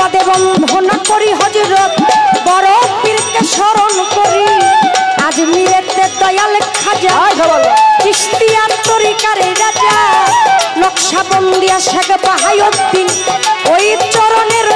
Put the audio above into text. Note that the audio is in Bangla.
পদে বন্ধনা করি হযরত বড় পীরকে স্মরণ করি আজমিরেতে দয়াল খাজা চিশতিয়া তরিকার রাজা নকশবন্দিয়া শেখ বাহাউদ্দিন ওই চরণের